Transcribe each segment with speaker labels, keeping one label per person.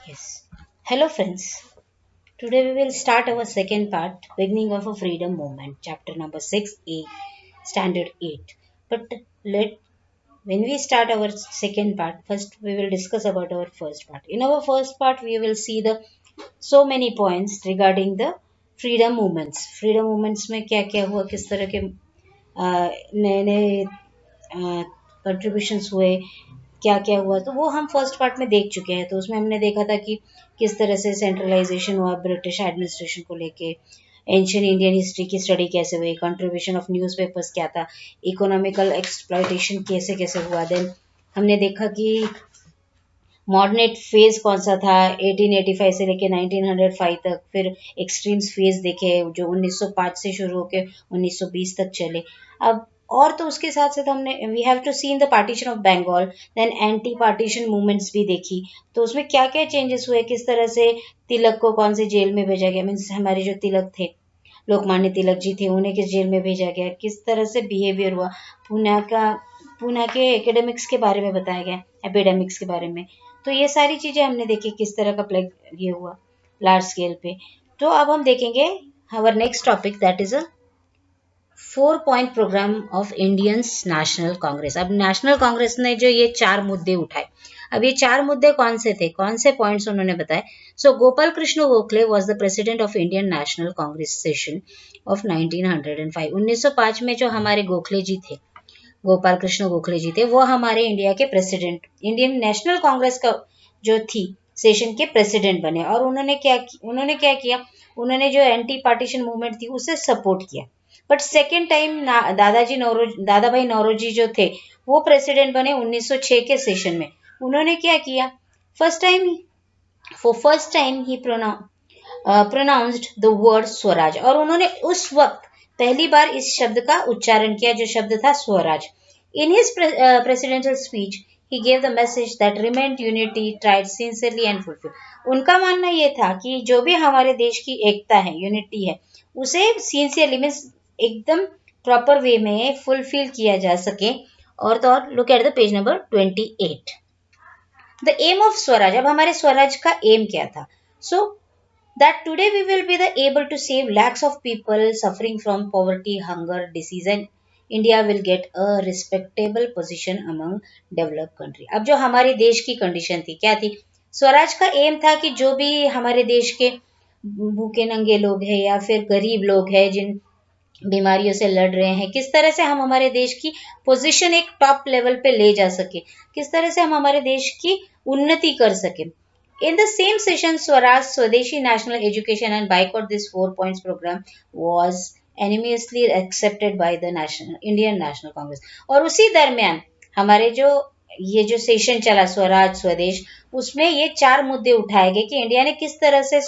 Speaker 1: Yes. Hello, friends. Today we will start our second part, beginning of a freedom movement, chapter number 6A, standard 8. But let when we start our second part, first we will discuss about our first part. In our first part, we will see the so many points regarding the freedom movements. Freedom movements में क्या क्या हुआ, किस तरह के नए नए contributions हुए, क्या क्या हुआ, तो वो हम फर्स्ट पार्ट में देख चुके हैं। तो उसमें हमने देखा था कि किस तरह से सेंट्रलाइजेशन हुआ ब्रिटिश एडमिनिस्ट्रेशन को लेके, एंशियन इंडियन हिस्ट्री की स्टडी कैसे हुई, कंट्रीब्यूशन ऑफ न्यूज़पेपर्स क्या था, इकोनॉमिकल एक्सप्लॉयटेशन कैसे कैसे हुआ। देन हमने देखा कि मॉडर्नेट फेज कौन सा था 1885 से लेके 1905 तक, फिर एक्सट्रीम्स फेज देखे जो 1905 से शुरू होकर 1920 तक चले। अब और तो उसके साथ साथ हमने we have to see in the partition of Bengal, then anti partition movements भी देखी। तो उसमें क्या क्या चेंजेस हुए, किस तरह से तिलक को कौन से जेल में भेजा गया, मीन्स हमारे जो तिलक थे, लोकमान्य तिलक जी थे, उन्हें किस जेल में भेजा गया, किस तरह से बिहेवियर हुआ, पूना के एकेडमिक्स के बारे में बताया गया, एपिडेमिक्स के बारे में। तो ये सारी चीजें हमने देखी किस तरह का प्लेग ये हुआ लार्ज स्केल पे। तो अब हम देखेंगे हमारा next topic, that is a 4 point programme of Indians National Congress. अब नेशनल कांग्रेस ने जो ये 4 मुद्दे उठाए, अब ये 4 मुद्दे कौन से थे, कौन से पॉइंट्स उन्होंने बताए। So Gopal Krishna Gokhale was the president of Indian national Congress session of 1905। 1905 में जो हमारे गोखले जी थे, गोपाल कृष्ण गोखले जी थे, वो हमारे इंडिया के प्रेसिडेंट, इंडियन नेशनल कांग्रेस का जो थी सेशन के प्रेसिडेंट बने। और उन्होंने क्या किया, उन्होंने जो एंटी पार्टीशन मूवमेंट थी उसे सपोर्ट किया। बट सेकेंड टाइम दादा भाई नौरोजी जो थे वो प्रेसिडेंट बने 1906 के सेशन में। उन्होंने क्या किया, first time first time he pronounced the word Swaraj, और उन्होंने उस वक्त पहली बार इस शब्द का उच्चारण किया जो शब्द था swaraj. In his presidential speech he gave the message that remained unity tried sincerely and fulfil. उनका मानना ये था कि जो भी हमारे देश की एकता है, यूनिटी है, उसे सिंसियरली मीन्स एकदम प्रॉपर वे में फुलफिल किया जा सके। और तो और look at the page number 28, the aim of swaraj. अब हमारे स्वराज का एम क्या था, सो that today we will be the able to save lakhs of people suffering from poverty, hunger, disease, and India will get a respectable position among developed country। अब जो हमारे देश की कंडीशन थी क्या थी, स्वराज का एम था कि जो भी हमारे देश के भूखे नंगे लोग हैं या फिर गरीब लोग हैं जिन बीमारियों से लड़ रहे हैं, किस तरह से हम हमारे देश की पोजीशन एक टॉप लेवल पे ले जा सके, किस तरह से हम हमारे देश की उन्नति कर सके। In the same session, Swaraj Swadeshi National Education and Boycott this 4 points program was unanimously accepted by the Indian National Congress। और उसी दरमियान हमारे जो सेशन चला स्वराज स्वदेश, उसमें ये 4 मुद्दे उठाए गए कि इंडिया ने किस तरह से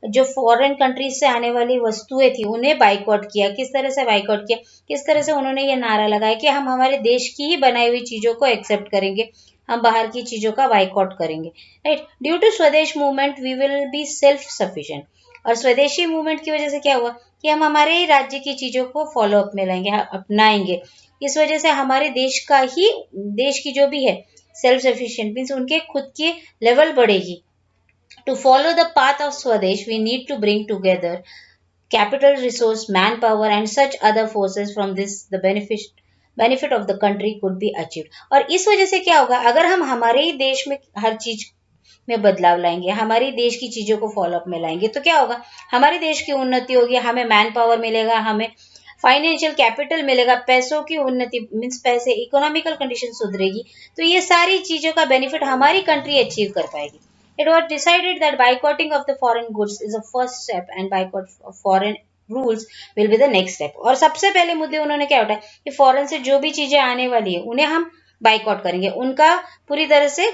Speaker 1: जो फॉरेन कंट्रीज से आने वाली वस्तुएं थी उन्हें बाइकआउट किया, किस तरह से बाइकआउट किया, किस तरह से उन्होंने ये नारा लगाया कि हम हमारे देश की ही बनाई हुई चीजों को एक्सेप्ट करेंगे, हम बाहर की चीजों का बाइकआउट करेंगे। Right, due to swadesh movement we will be self sufficient. और स्वदेशी मूवमेंट की वजह से क्या हुआ कि हम हमारे ही राज्य की चीजों को फॉलो अप में लाएंगे, अपनाएंगे। इस वजह से हमारे देश की जो भी है सेल्फ सफिशिएंट मीन्स उनके खुद की लेवल बढ़ेगी। To follow the path of Swadesh, we need to bring together capital, resource, manpower, and such other forces from this the benefit of the country could be achieved। और इस वजह से क्या होगा, अगर हम हमारे ही देश में हर चीज में बदलाव लाएंगे, हमारे देश की चीजों को फॉलो अप में लाएंगे, तो क्या होगा, हमारे देश की उन्नति होगी, हमें मैन पावर मिलेगा, हमें फाइनेंशियल कैपिटल मिलेगा, पैसों की उन्नति मीन्स पैसे, इकोनॉमिकल कंडीशन सुधरेगी। तो ये सारी चीजों का बेनिफिट हमारी कंट्री अचीव कर पाएगी। It was decided that boycotting of the foreign goods is the first step and boycott of foreign rules will be the next step। और सबसे पहले मुद्दे उन्होंने क्या उठाया कि फॉरेन से जो भी चीजें आने वाली है उन्हें हम बाइकआउट करेंगे, उनका पूरी तरह से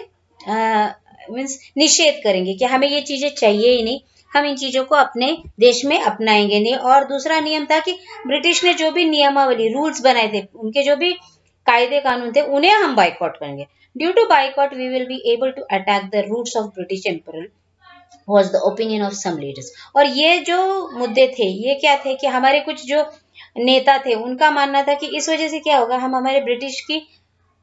Speaker 1: मीन्स निषेध करेंगे कि हमें ये चीजें चाहिए ही नहीं, हम इन चीजों को अपने देश में अपनाएंगे नहीं। और दूसरा नियम था कि ब्रिटिश ने जो भी नियमावली रूल्स बनाए थे, उनके जो भी कायदे कानून थे, उन्हें हम बाइकआउट करेंगे। Due to boycott we will be able to attack the roots of British emperor was the opinion of some leaders। और ये जो मुद्दे थे ये क्या थे कि हमारे कुछ जो नेता थे उनका मानना था कि इस वजह से क्या होगा, हम हमारे ब्रिटिश की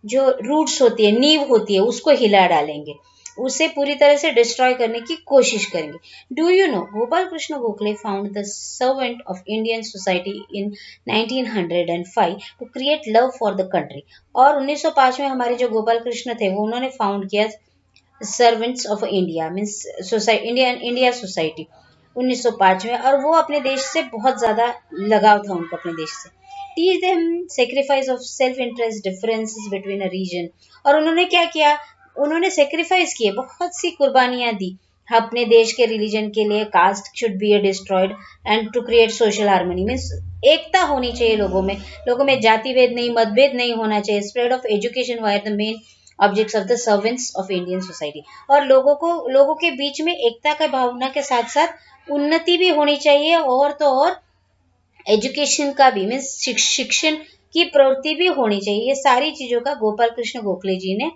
Speaker 1: जो रूट्स होती है, नींव होती है, उसको हिला डालेंगे। उसे पूरी तरह से डिस्ट्रॉय करने की कोशिश करेंगे. Do you know Gopal Krishna Gokhale found the servant of Indian society in 1905 to create love for the country. और 1905 में हमारे जो गोपाल कृष्ण थे वो उन्होंने फाउंड किया servants of India means society India society 1905 में. और वो अपने देश से बहुत ज्यादा लगाव था उनको अपने देश से. Teach them sacrifice of self interest differences between a region. और उन्होंने क्या किया, उन्होंने सेक्रीफाइस किए, बहुत सी कुर्बानियां दी अपने देश के रिलीजन के लिए. Caste should be destroyed and to create social harmony means एकता होनी चाहिए लोगों में जाति भेद नहीं, मतभेद नहीं होना चाहिए. Spread of education wire the main objects of the servants of Indian society. और लोगों के बीच में एकता का भावना के साथ साथ उन्नति भी होनी चाहिए. और तो और एजुकेशन का भी मीन्स शिक्षण की प्रवृत्ति भी होनी चाहिए. ये सारी चीजों का गोपाल कृष्ण गोखले जी ने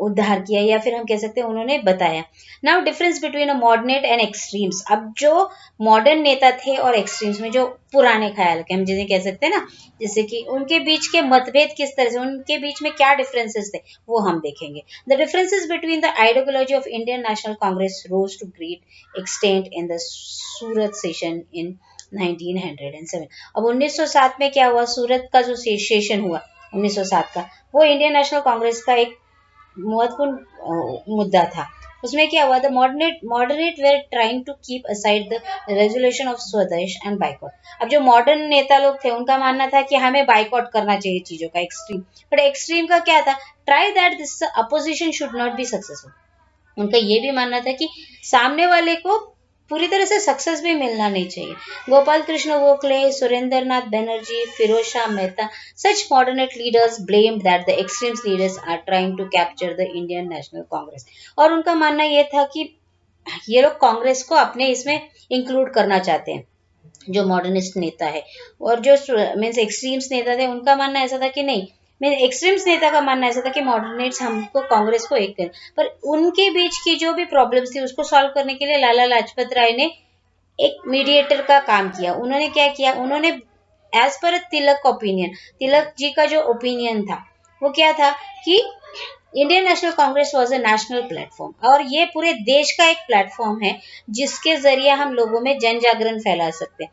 Speaker 1: उद्धार किया या फिर हम कह सकते हैं उन्होंने बताया. Now difference between a moderate and extremes. अब जो मॉडर्न नेता थे और एक्सट्रीम्स में जो पुराने ख्याल के हम जिन्हें कह सकते हैं ना, जैसे कि उनके बीच के मतभेद किस तरह से, उनके बीच में क्या डिफरेंसेस थे वो हम देखेंगे. The differences between the ideology of Indian national Congress rose to great extent in the Surat session in 1907. अब 1907 में क्या हुआ, सूरत का जो सेशन हुआ 1907 का, वो इंडियन नेशनल कांग्रेस का एक महत्वपूर्ण मुद्दा था. उसमें क्या हुआ, the moderate were trying to keep aside the resolution of swadesh and boycott. अब जो मॉडर्न नेता लोग थे उनका मानना था कि हमें बाइकॉट करना चाहिए चीजों का, एक्सट्रीम. बट एक्सट्रीम का क्या था, try that this opposition should not be successful. उनका ये भी मानना था कि सामने वाले को पूरी तरह से सक्सेस भी मिलना नहीं चाहिए. गोपाल कृष्ण गोखले, सुरेंद्र नाथ Banerjee, Firoz Shah Mehta, such moderate leaders blamed that the extremist leaders are trying to capture the Indian National Congress. और उनका मानना ये था कि ये लोग कांग्रेस को अपने इसमें इंक्लूड करना चाहते हैं, जो मॉडर्निस्ट नेता है. और जो मीन्स एक्सट्रीम्स नेता थे उनका मानना ऐसा था कि नहीं, मैं एक्सट्रीम्स नेता का मानना ऐसा था कि मॉडर्नेट्स हमको कांग्रेस को एक करें. पर उनके बीच की जो भी प्रॉब्लम्स थी उसको सॉल्व करने के लिए लाला लाजपत राय ने एक मीडिएटर का काम किया. उन्होंने क्या किया, उन्होंने एज पर तिलक ओपिनियन, तिलक जी का जो ओपिनियन था वो क्या था कि Indian national Congress was a national platform और ये पूरे देश का एक प्लेटफॉर्म है जिसके जरिए हम लोगों में जन जागरण फैला सकते हैं.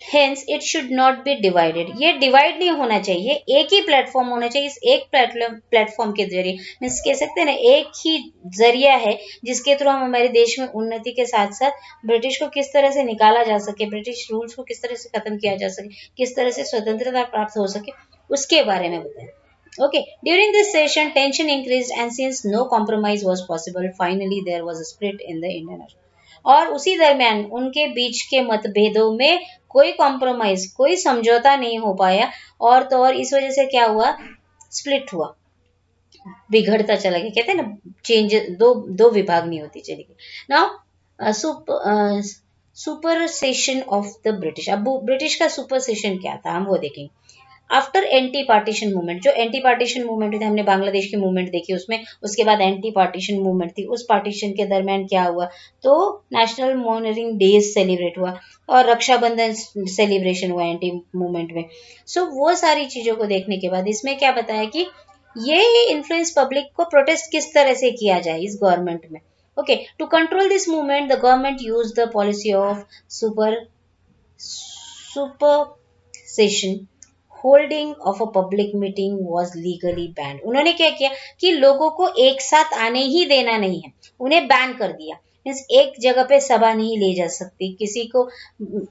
Speaker 1: Hence it should not be divided. ये डिवाइड नहीं होना चाहिए, एक ही प्लेटफॉर्म होना चाहिए. इस एक प्लेटफॉर्म के जरिए मीन्स कह सकते हैं ना, एक ही जरिया है जिसके थ्रू हम हमारे देश में उन्नति के साथ साथ ब्रिटिश को किस तरह से निकाला जा सके, ब्रिटिश रूल्स को किस तरह से खत्म किया जा सके, किस तरह से स्वतंत्रता प्राप्त हो सके, उसके बारे में बताएं. Okay, during this session, tension increased, and since no compromise was possible, finally there was a split in the Indian Nation. और उसी दरमियान उनके बीच के मतभेदों में कोई कॉम्प्रोमाइज, कोई समझौता नहीं हो पाया. और तो और इस वजह से क्या हुआ, स्प्लिट हुआ, बिगड़ता चला गया. कहते हैं ना, चेंज, दो दो विभाग नहीं होती चली गई. Now super session of the British. अब ब्रिटिश का सुपर सेशन क्या था हम वो देखेंगे. आफ्टर एंटी पार्टीशन मूवमेंट, जो एंटी पार्टीशन मूवमेंट थी, हमने बांग्लादेश की मूवमेंट देखी उसमें, उसके बाद एंटी पार्टीशन मूवमेंट थी. उस पार्टीशन के दरमियान क्या हुआ, तो नेशनल मॉर्निंग डेज सेलिब्रेट हुआ और रक्षाबंधन सेलिब्रेशन हुआ एंटी मूवमेंट में. सो वो सारी चीजों को देखने के बाद इसमें क्या बताया कि ये इन्फ्लुएंस पब्लिक को प्रोटेस्ट किस तरह से किया जाए इस गवर्नमेंट में. Okay, to control this movement the government use the policy of suppression. Holding of a public meeting was legally banned. उन्होंने क्या किया कि लोगों को एक साथ आने ही देना नहीं है, उन्हें बैन कर दिया. मीन्स एक जगह पे सभा नहीं ले जा सकती, किसी को,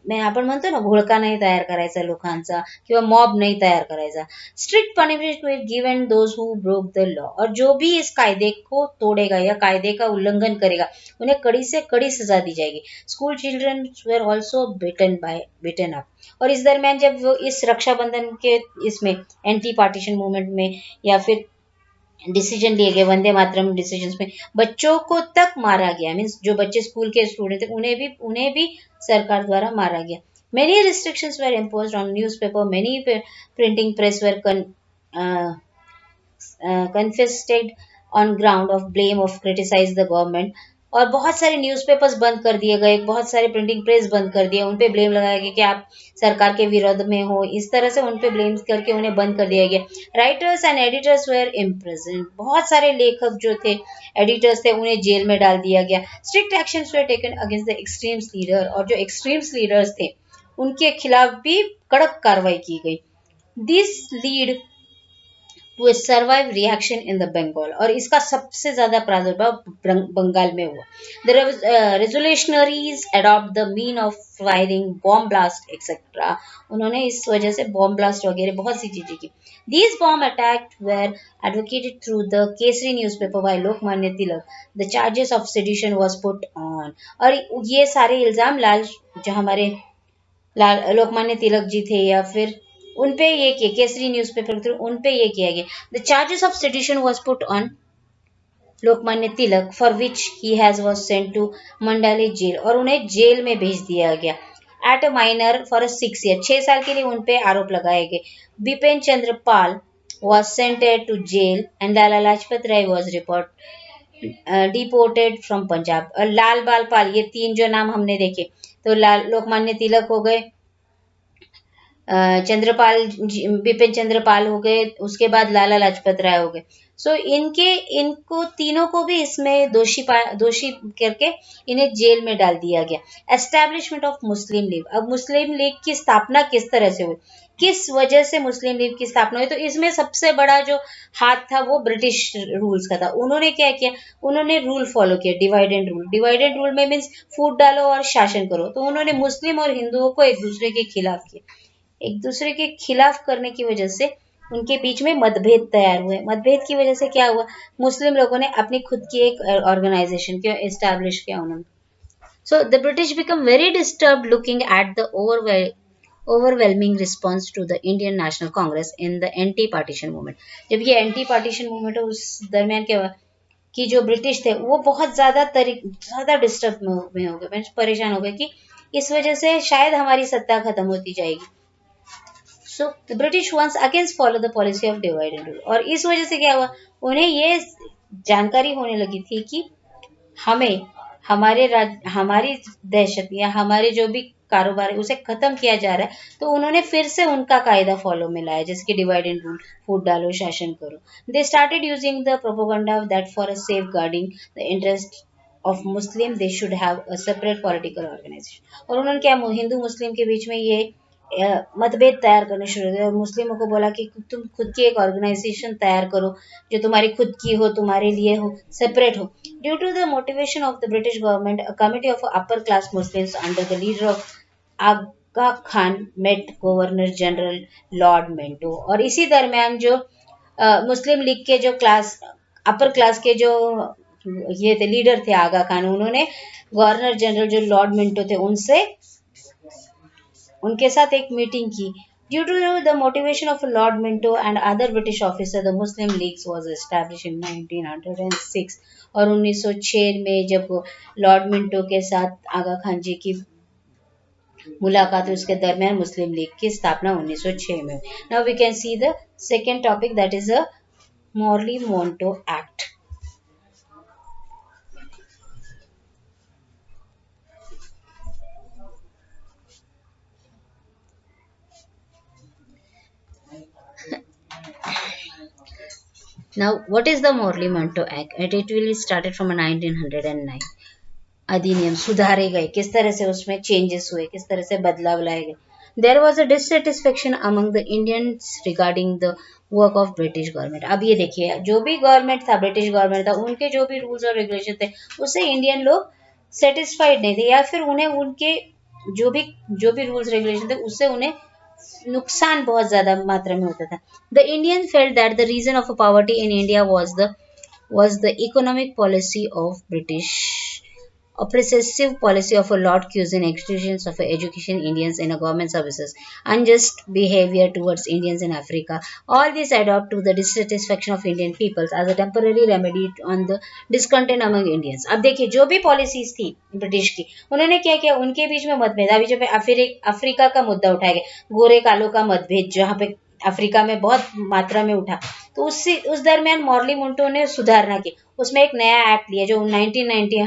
Speaker 1: मैं आपण म्हणतो ना, घोळका नाही तयार करायचा लोकांचा किंवा मॉब नहीं तयार करायचा. Strict punishment will given those who broke the law. और जो भी इस कायदे को तोड़ेगा या कायदे का उल्लंघन करेगा उन्हें कड़ी से कड़ी सजा दी जाएगी. School children were also beaten up. और इस दरमियान जब वो इस रक्षाबंधन के इसमें एंटी पार्टीशन मूवमेंट में या फिर डिसीजन लिए गए वंदे मातरम डिसीजन में, बच्चों को तक मारा गया. मीन्स जो बच्चे स्कूल के स्टूडेंट थे उन्हें भी सरकार द्वारा मारा गया. Many restrictions were imposed on newspaper, many printing press were confiscated on ground of blame of criticize the government. और बहुत सारे न्यूज़पेपर्स बंद कर दिए गए, बहुत सारे प्रिंटिंग प्रेस बंद कर दिए, उन पे ब्लेम लगाया गया कि आप सरकार के विरोध में हो, इस तरह से उन पे ब्लेम करके उन्हें बंद कर दिया गया। Writers and editors were imprison, बहुत सारे लेखक जो थे, एडिटर्स थे, उन्हें जेल में डाल दिया गया। Strict actions where taken against the extremes leader, और जो एक्सट्रीम्स लीडर्स थे उनके खिलाफ भी कड़क कार्रवाई की गई। This lead to a survive reaction in the Bengal, और इसका सबसे ज्यादा प्रादुर्भाव बंगाल में हुआ। The revolutionaries adopt the mean of firing bomb blast etcetera, उन्होंने इस वजह से बॉम्ब ब्लास्ट वगैरह बहुत सी चीजें की। These bomb attack were advocated through the Kesari newspaper by Lokmanya Tilak. The charges of sedition was put on, और ये सारे इल्जाम लाल, जो हमारे लोकमान्य तिलक जी थे, या फिर उन पे ये किए, केसरी न्यूज़पेपर के थ्रू उन पे ये किया गया। The charges of sedition was put on Lokmanya Tilak, for which he has was sent to Mandalay jail, और उन्हें जेल में भेज दिया गया। At a minor for a 6 year, 6 साल के लिए उन पे आरोप लगाए गए। Bipin Chandra Pal was sent to jail and Lala Lajpat Rai was deported from Punjab. और लाल बाल पाल, ये तीन जो नाम हमने देखे, तो लाल लोकमान्य तिलक हो गए, चंद्रपाल, बिपिन चंद्रपाल हो गए, उसके बाद लाला लाजपत राय हो गए। सो इनको तीनों को भी इसमें दोषी करके इन्हें जेल में डाल दिया गया। एस्टैब्लिशमेंट ऑफ मुस्लिम लीग, अब मुस्लिम लीग की स्थापना किस तरह से हुई, किस वजह से मुस्लिम लीग की स्थापना हुई, तो इसमें सबसे बड़ा जो हाथ था वो ब्रिटिश रूल्स का था। उन्होंने क्या किया, उन्होंने रूल फॉलो किया, divide and rule. Divide and rule में मीन्स फूट डालो और शासन करो, तो उन्होंने मुस्लिम और हिंदुओं को एक दूसरे के खिलाफ किया। एक दूसरे के खिलाफ करने की वजह से उनके बीच में मतभेद तैयार हुए। मतभेद की वजह से क्या हुआ, मुस्लिम लोगों ने अपनी खुद की एक ऑर्गेनाइजेशन को एस्टैब्लिश किया उन्होंने। सो the British become very disturb looking at the overwhelming response to the Indian National Congress in the anti-partition movement। जब ये एंटी पार्टीशन मूवमेंट है, उस दरमियान क्या हुआ कि जो ब्रिटिश थे वो बहुत ज्यादा डिस्टर्ब में हो गए, परेशान हो गए कि इस वजह से शायद हमारी सत्ता खत्म होती जाएगी। So the British once against follow the policy of divide and rule, और इस वजह से क्या हुआ, उन्हें ये जानकारी होने लगी थी कि हमें हमारी दहशत या हमारे जो भी कारोबार है उसे खत्म किया जा रहा है, तो उन्होंने फिर से उनका कायदा फॉलो में लाया, जैसे कि डिवाइड एंड रूल, फूट डालो शासन करो। They started using the propaganda that for a safeguarding the interest of Muslim they should have a separate political organisation, और उन्होंने क्या हिंदू मुस्लिम के बीच में ये मतभेद तैयार करने शुरू किए, और मुस्लिमों को बोला कि तुम खुद की एक ऑर्गेनाइजेशन तैयार करो जो तुम्हारी खुद की हो, तुम्हारे लिए हो, सेपरेट हो। Due to the motivation of the British government, a committee of upper class Muslims under the leader of Aga Khan met governor general Lord Minto, और इसी दरमियान जो मुस्लिम लीग के जो अपर क्लास के जो ये थे, लीडर थे आगा खान, उन्होंने गवर्नर जनरल जो लॉर्ड मिंटो थे उनके साथ एक मीटिंग की। Due to the motivation of Lord Minto and other British officer, the Muslim League was establish in 1906, और 1906 में जब लॉर्ड मिंटो के साथ आगा खान जी की मुलाकात हुई, उसके दरमियान मुस्लिम लीग की स्थापना 1906 में। Now we can see the second topic, that is a Morley Minto act. Now, what is the Morley Monroe Act? It will started from 1909। अधिनियम सुधारे गए, किस तरह से उसमें चेंजेस हुए, किस तरह से बदलाव लाए गए। There was a dissatisfaction among the Indians regarding the work of British government. अब ये देखिए, जो भी गवर्नमेंट था, ब्रिटिश गवर्नमेंट था, उनके जो भी रूल्स और रेगुलेशन थे उससे इंडियन लोग सेटिस्फाइड नहीं थे, या फिर उन्हें उनके जो भी रूल्स रेगुलेशन थे उससे उन्हें नुकसान बहुत ज्यादा मात्रा में होता था। The Indian felt that the reason of poverty in India was the economic policy of British oppressive policy of a Lord Curzon, exclusions of education Indians in a government services, unjust behavior towards Indians in Africa. All this add up to the dissatisfaction of Indian peoples as a temporary remedy on the discontent among Indians। अब देखिए, जो भी policies थी British की, उन्होंने क्या किया, उनके बीच में मतभेद, अभी जब अफ्रीका का मुद्दा उठाया गया, गोरे कालों का मतभेद जहाँ पे अफ्रीका में बहुत मात्रा में उठा, तो उस दरमियान मॉर्ली मोंटो ने सुधारना की, उसमें एक नया एक्ट लिया जो 1990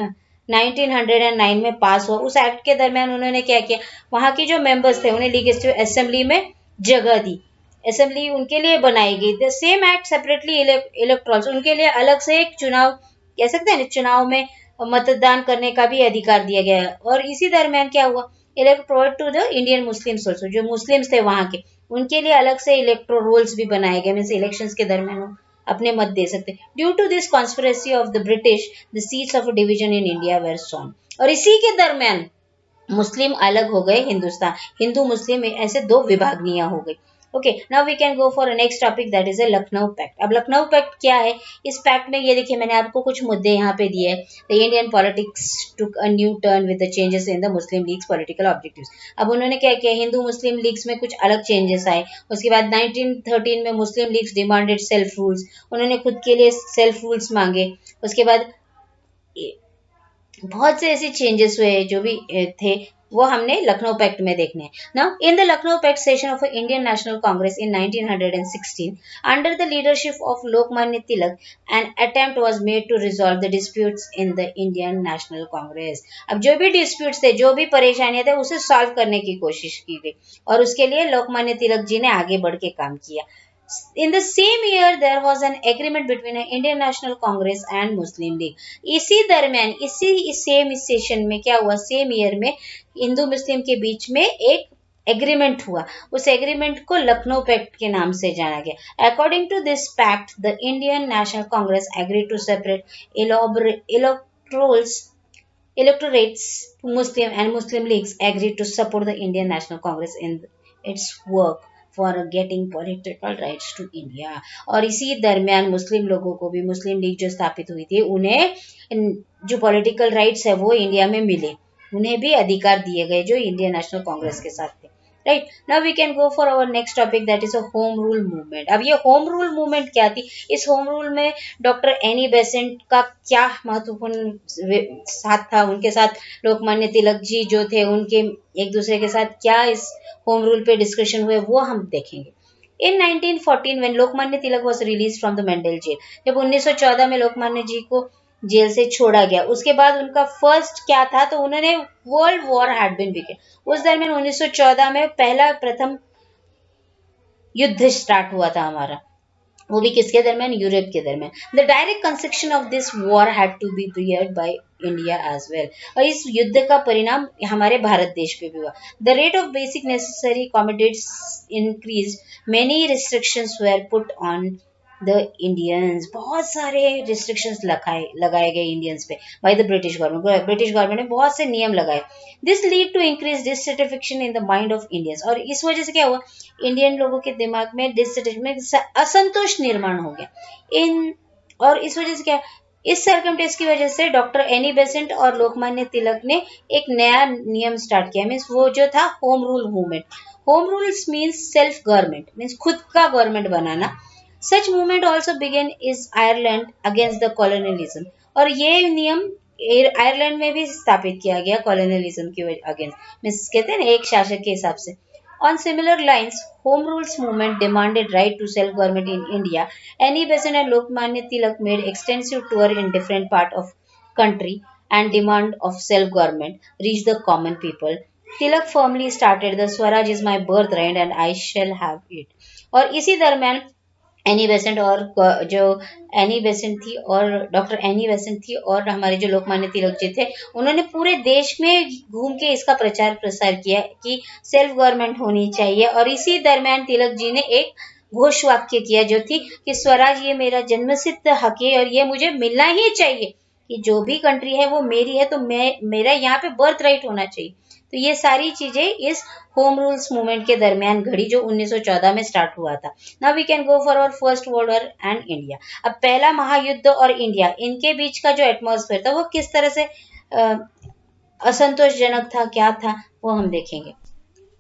Speaker 1: 1909 में पास हुआ। उस एक्ट के दरमियान उन्होंने क्या किया, वहां के जो मेंबर्स थे उन्हें लेजिस्लेटिव असेंबली में जगह दी, असेंबली उनके लिए बनाई गई। The same act separately electorals, उनके लिए अलग से एक चुनाव, कह सकते हैं चुनाव में मतदान करने का भी अधिकार दिया गया है। और इसी दरमियान क्या हुआ, elect provide to the Indian Muslims also, जो मुस्लिम्स थे वहां के, उनके लिए अलग से इलेक्ट्रो रोल्स भी बनाए गए, मीन्स इलेक्शंस के दरमियान अपने मत दे सकते। Due to this conspiracy of the British, the seats of division in India were sown. और इसी के दरमियान मुस्लिम अलग हो गए, हिंदुस्तान, हिंदू मुस्लिम ऐसे दो विभागनियां हो गई। Okay, now we can go for a next topic, that is a Lucknow pact. अब लखनऊ पैक्ट क्या है, इस पैक्ट में ये देखिए मैंने आपको कुछ मुद्दे यहाँ पे दिए हैं। The Indian politics took a new turn with the changes in the Muslim leagues political objectives. अब उन्होंने क्या किया, हिंदू मुस्लिम लीग्स में कुछ अलग चेंजेस आए। उसके बाद 1913 में मुस्लिम लीग्स डिमांडेड सेल्फ रूल्स, उन्होंने खुद के लिए सेल्फ रूल्स मांगे। उसके बाद बहुत से ऐसे चेंजेस हुए जो भी थे, वो हमने लखनऊ पैक्ट में देखने हैं। Now in the Lucknow pact session of Indian national Congress in 1916 under the leadership of Lokmanya Tilak, an attempt was made to resolve the disputes in the Indian national Congress. अब जो भी डिस्प्यूट्स थे, जो भी परेशानियां थे, उसे सॉल्व करने की कोशिश की गई और उसके लिए लोकमान्य तिलक जी ने आगे बढ़ के काम किया। In the same year there was an agreement between Indian National Congress and Muslim League. इसी दरमियान इसी सेम सेशन में क्या हुआ, सेम ईयर में हिंदू मुस्लिम के बीच में एक एग्रीमेंट हुआ। उस एग्रीमेंट को लखनऊ पैक्ट के नाम से जाना गया। According to this pact the Indian national Congress agree to separate electorals electorates to Muslim and Muslim leagues agreed to support the Indian National Congress in its work for getting political rights to India। और इसी दरमियान मुस्लिम लोगों को भी, मुस्लिम league जो स्थापित हुई थी, उन्हें जो पॉलिटिकल राइट्स है वो इंडिया में मिले, उन्हें भी अधिकार दिए गए जो इंडियन नेशनल कांग्रेस के साथ थे। Right, now we can go for our next topic, that is a home rule movement. अब ये होम रूल मूवमेंट क्या थी, इस होम रूल में डॉक्टर एनी बेसेंट का क्या महत्वपूर्ण साथ था, उनके साथ लोकमान्य तिलक जी जो थे, उनके एक दूसरे के साथ क्या इस होम रूल पे डिस्कशन हुए, वो हम देखेंगे। इन 1914 when Lokmanya Tilak was released from the Mandal jail, जब 1914 में लोकमान्य जी को जेल से छोड़ा गया, उसके बाद उनका फर्स्ट क्या था, तो उन्होंने world war had been begin, उस दरमियान 1914 में पहला प्रथम युद्ध स्टार्ट हुआ था हमारा, वो भी किसके दरमियान, यूरोप के दरमियान। The direct consequence of this war had to be beared by India as well, और इस युद्ध का परिणाम हमारे भारत देश पे भी हुआ। The rate of basic necessary commodities increase, many restrictions were put on the Indians, बहुत सारे रिस्ट्रिक्शंस लगाए गए इंडियंस पे by the British government, British government ने बहुत से नियम लगाए। This lead to increase dissatisfaction in the mind of Indians, और इस वजह से क्या हुआ, इंडियन लोगों के दिमाग में डिससेटिस्फेक्शन, असंतोष निर्माण हो गया इन, और इस वजह से क्या, इस सरकमस्टेंस की वजह से डॉक्टर एनी बेसेंट और लोकमान्य तिलक ने एक नया नियम स्टार्ट किया, मीन्स वो जो था home rule movement. Home rules means self government, means खुद का गवर्नमेंट बनाना। Such movement also began is Ireland against the colonialism, और ये नियम आयरलैंड में भी स्थापित किया गया कॉलोनियलिज्म के अगेंस्ट, मीन्स कहते हैं ना एक शासक के हिसाब से। On similar lines, Home Rules movement demanded right to self-government in India. Annie Besant and Lokmanya Tilak made extensive tour in different part of country, and demand of self-government reached the common people. Tilak firmly started the Swaraj is my birthright and I shall have it. और इसी दरमियान Annie Besant और जो Annie Besant थी और doctor Annie Besant थी और हमारे जो लोकमान्य तिलक जी थे, उन्होंने पूरे देश में घूम के इसका प्रचार प्रसार किया कि सेल्फ गवर्नमेंट होनी चाहिए। और इसी दरमियान तिलक जी ने एक घोष वाक्य किया जो थी कि स्वराज ये मेरा जन्मसिद्ध हक है और ये मुझे मिलना ही चाहिए, कि जो भी कंट्री है वो मेरी है, तो मेरा यहाँ पे बर्थ राइट होना चाहिए। तो ये सारी चीजें इस होम रूल्स मूवमेंट के दरमियान घड़ी जो 1914 में स्टार्ट हुआ था। Now we can go for our first world war and India. अब पहला महायुद्ध और इंडिया, इनके बीच का जो एटमॉस्फेयर था वो किस तरह से असंतोषजनक था, क्या था, वो हम देखेंगे।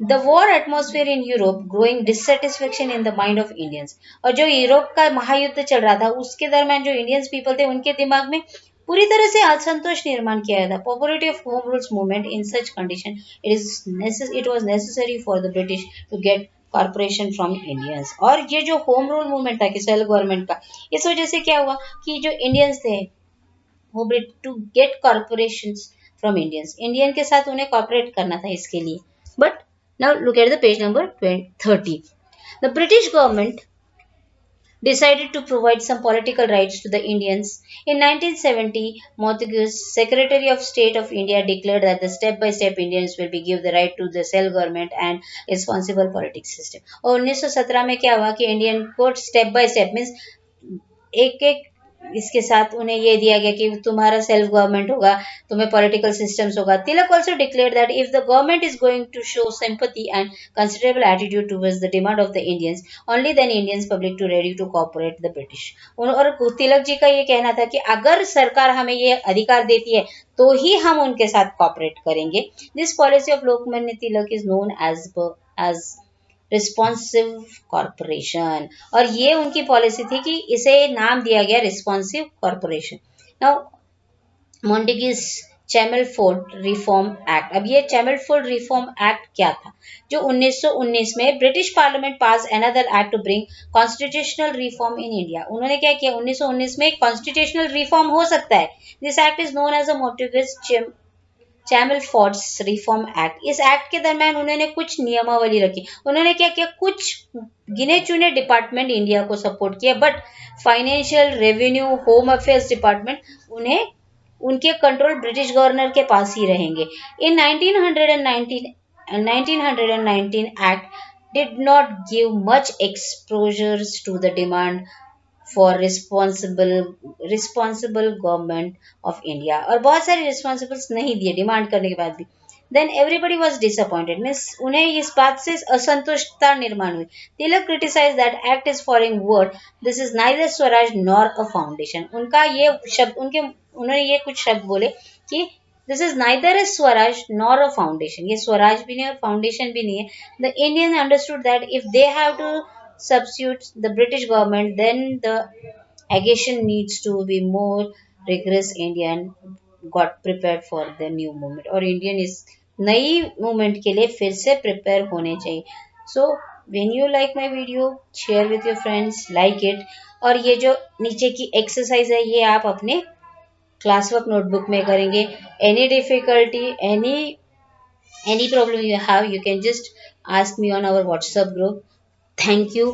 Speaker 1: The war atmosphere in Europe growing dissatisfaction in the mind of Indians, और जो यूरोप का महायुद्ध चल रहा था उसके दरमियान जो इंडियंस पीपल थे उनके दिमाग में पूरी तरह से असंतोष निर्माण किया था। Popularity of home rules movement in such condition, it was necessary for the British to get corporation from Indians. और ये जो होम रूल मूवमेंट था कि सेल्फ गवर्नमेंट का, इस वजह से क्या हुआ कि जो इंडियंस थे to get corporations from Indians, Indian के साथ उन्हें कॉपरेट करना था इसके लिए. But now look at the page number 30. The British government decided to provide some political rights to the Indians. In 1970, Montagu's Secretary of State of India declared that the step-by-step Indians will be given the right to the self-government and responsible politics system. और 1917 में क्या हुआ कि Indian को step by step means एक एक इसके साथ उन्हें ये दिया गया कि तुम्हारा सेल्फ गवर्नमेंट होगा, तुम्हें पॉलिटिकल सिस्टम्स होगा. Tilak also declare that if the government is going to show sympathy and considerable attitude towards the demand of the Indians, only then Indians public to ready to cooperate the British. और तिलक जी का ये कहना था कि अगर सरकार हमें ये अधिकार देती है तो ही हम उनके साथ कॉपरेट करेंगे. This policy of Lokmanya Tilak is known as responsive corporation, और ये उनकी पॉलिसी थी कि इसे नाम दिया गया responsive corporation. Now Montagu's Chelmsford reform act. अब ये चैमलफोर्ड रिफॉर्म एक्ट क्या था? जो 1919 में British parliament pass another act to bring constitutional reform in India. उन्होंने क्या किया? 1919 में कॉन्स्टिट्यूशनल रिफॉर्म हो सकता है. This act is known as a Montagu's Chelmsford's reform act. इस एक्ट के दरम्यान उन्होंने कुछ नियमावली रखी. उन्होंने क्या किया? कुछ गिने चुने डिपार्टमेंट इंडिया को सपोर्ट किया, but financial, revenue, home affairs department उन्हें उनके कंट्रोल ब्रिटिश गवर्नर के पास ही रहेंगे. इन 1919 act did not give much exposures to the demand for responsible government of India, और बहुत सारे रिस्पॉन्सिबल्स नहीं दिए डिमांड करने के बाद भी. Then everybody was disappointed means उन्हें इस बात से असंतुष्टता निर्माण हुई. Tilak criticise that act is foreign word, this is neither swaraj nor a foundation. उनका ये शब्द उन्होंने ये कुछ शब्द बोले कि this is neither a swaraj nor a foundation. ये स्वराज भी नहीं और फाउंडेशन भी नहीं है. The Indian understood that if they have to substitute the British government, then the aggression needs to be more rigorous. Indian got prepared for the new movement, और Indian इस नई मूवमेंट के लिए फिर से प्रिपेयर होने चाहिए. So when you like my video, share with your friends, like it. और ये जो नीचे की एक्सरसाइज है ये आप अपने क्लास वर्क नोटबुक में करेंगे. Any difficulty, any problem you have, you can just ask me on our WhatsApp group. Thank you.